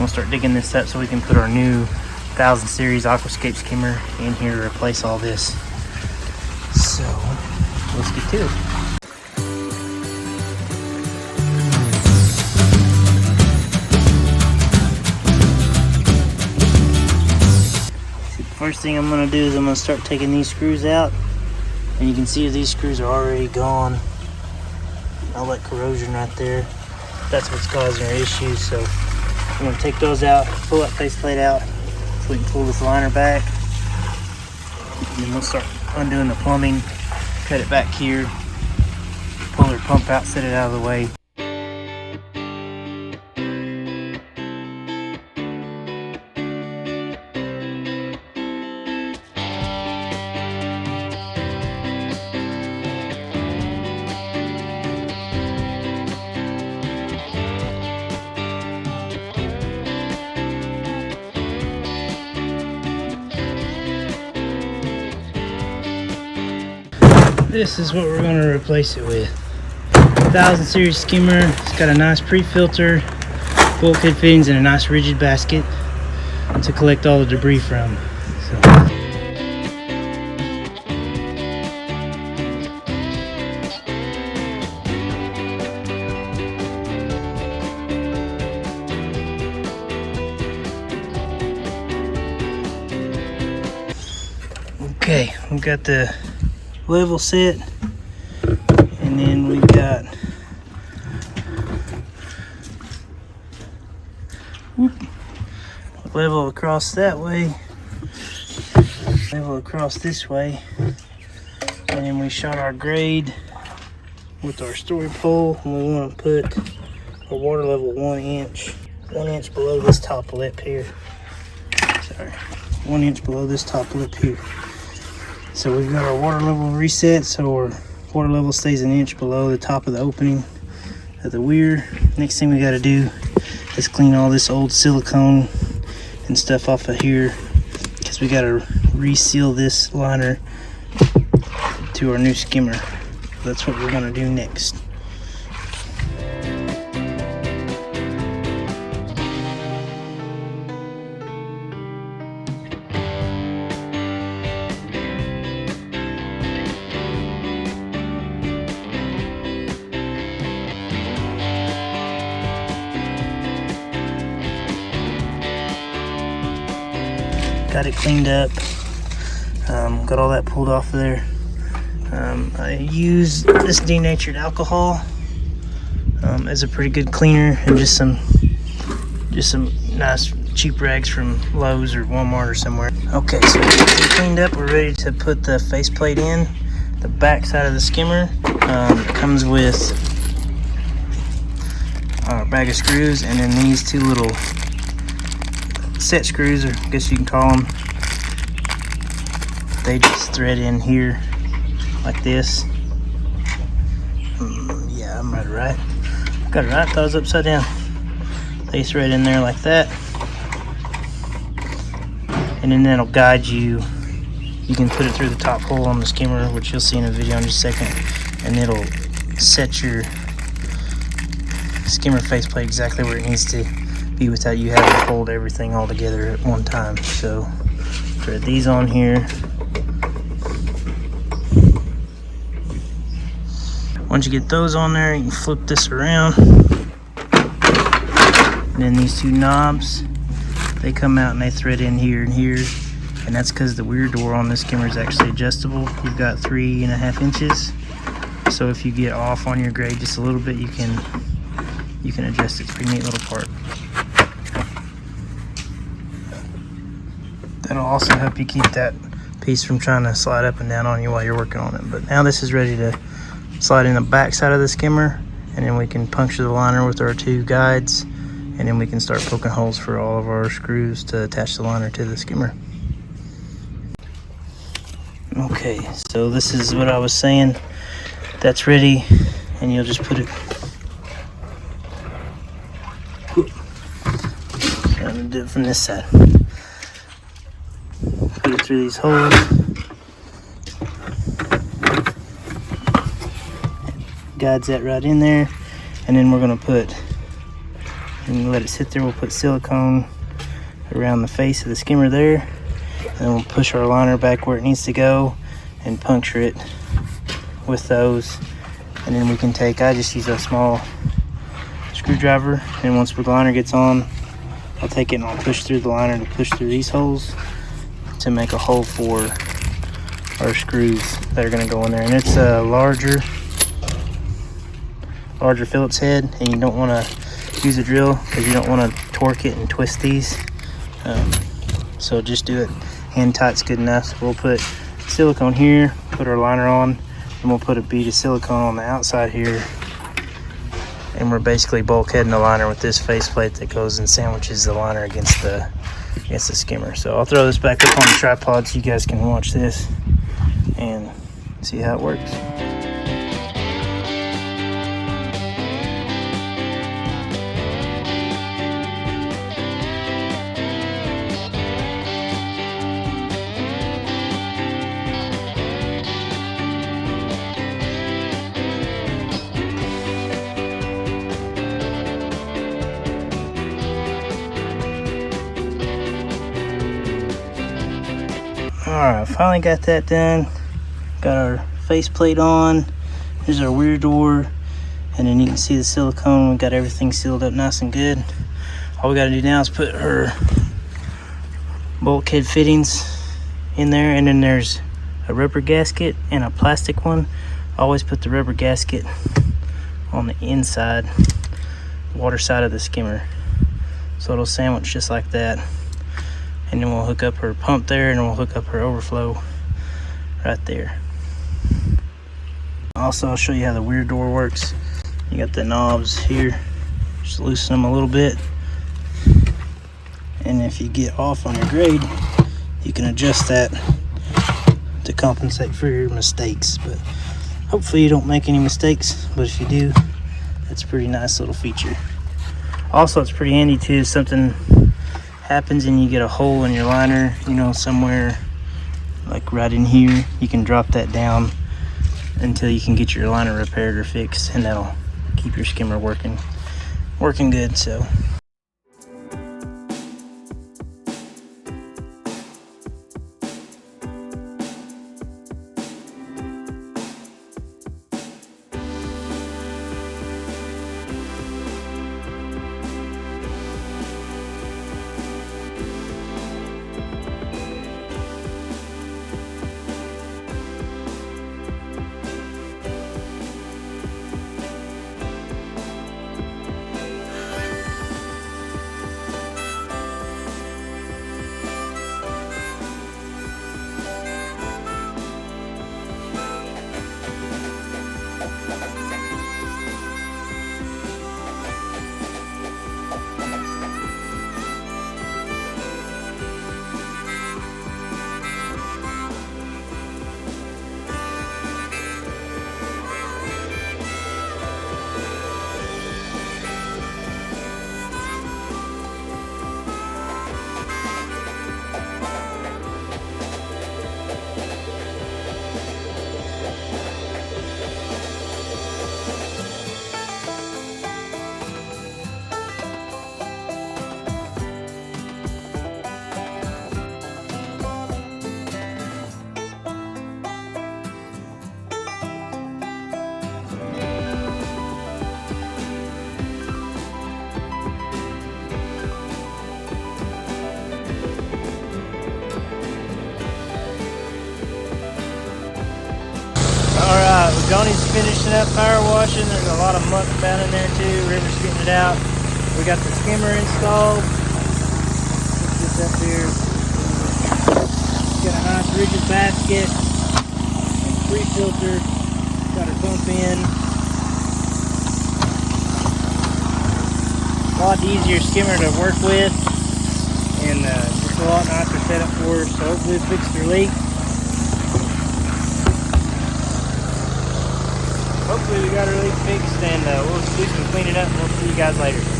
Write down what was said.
we'll start digging this up so we can put our new 1000 series Aquascape skimmer in here to replace all this. So let's get to it. First thing I'm going to do is I'm going to start taking these screws out, and you can see these screws are already gone. All that corrosion right there, that's what's causing our issues. So I'm going to take those out, pull that faceplate out so we can pull this liner back, and then we'll start undoing the plumbing, cut it back here, pull our pump out, set it out of the way. This is what we're going to replace it with. 1000 series skimmer. It's got a nice pre-filter, bulkhead fittings, and a nice rigid basket to collect all the debris from. Okay, we've got the level set, and then we've got level across that way, level across this way, and then we shot our grade with our story pole, and we want to put our water level 1 inch below this top lip here. Sorry, 1 inch below this top lip here. So we've got our water level reset, so our water level stays 1 inch below the top of the opening of the weir. Next thing we got to do is clean all this old silicone and stuff off of here, because we got to reseal this liner to our new skimmer. That's what we're going to do next. Got it cleaned up, got all that pulled off of there. I use this denatured alcohol as a pretty good cleaner, and just some nice cheap rags from Lowe's or Walmart or somewhere. Okay, so it's cleaned up. We're ready to put the faceplate in. The back side of the skimmer comes with our bag of screws, and then these two little set screws, or I guess you can call them. They just thread in here like this. Yeah, I'm right. Got it right. Thought it was upside down. They thread in there like that, and then that'll guide you. You can put it through the top hole on the skimmer, which you'll see in a video in just a second, and it'll set your skimmer faceplate exactly where it needs to be without you having to hold everything all together at one time. So thread these on here. Once you get those on there, you can flip this around, and then these two knobs, they come out and they thread in here and here, and that's because the weir door on this skimmer is actually adjustable. You've got 3.5 inches, so if you get off on your grade just a little bit, you can adjust it. It's a pretty neat little part. That'll also help you keep that piece from trying to slide up and down on you while you're working on it. But now this is ready to slide in the back side of the skimmer, and then we can puncture the liner with our two guides, and then we can start poking holes for all of our screws to attach the liner to the skimmer. Okay, so this is what I was saying. That's ready, and you'll just put it. I'm gonna do it from this side. Put it through these holes. Guides that right in there, and then we're gonna put and let it sit there. We'll put silicone around the face of the skimmer there, and then we'll push our liner back where it needs to go and puncture it with those. And then we can take, I just use a small screwdriver, and once the liner gets on, I'll take it and I'll push through the liner to push through these holes to make a hole for our screws that are going to go in there. And it's a larger Phillips head, and you don't want to use a drill because you don't want to torque it and twist these. So just do it hand tight's good enough. So we'll put silicone here, put our liner on, and we'll put a bead of silicone on the outside here, and we're basically bulkheading the liner with this faceplate that goes and sandwiches the liner against the skimmer. So I'll throw this back up on the tripod so you guys can watch this and see how it works. Alright, finally got that done. Got our faceplate on. Here's our rear door. And then you can see the silicone. We got everything sealed up nice and good. All we gotta do now is put her bulkhead fittings in there. And then there's a rubber gasket and a plastic one. Always put the rubber gasket on the inside, water side of the skimmer. So it'll sandwich just like that. And then we'll hook up her pump there, and we'll hook up her overflow right there. Also, I'll show you how the rear door works. You got the knobs here, just loosen them a little bit. And if you get off on your grade, you can adjust that to compensate for your mistakes. But hopefully you don't make any mistakes, but if you do, that's a pretty nice little feature. Also, it's pretty handy too, if something happens and you get a hole in your liner, you know, somewhere like right in here, you can drop that down until you can get your liner repaired or fixed, and that'll keep your skimmer working good. So Johnny's finishing up power washing. There's a lot of muck down in there too. River's getting it out. We got the skimmer installed. Put this up here. Got a nice rigid basket and free filter. Got her pump in. A lot easier skimmer to work with, and just a lot nicer setup for her. So hopefully it fixed her leak. Hopefully we got her leak fixed, and we'll do some cleaning up, and we'll see you guys later.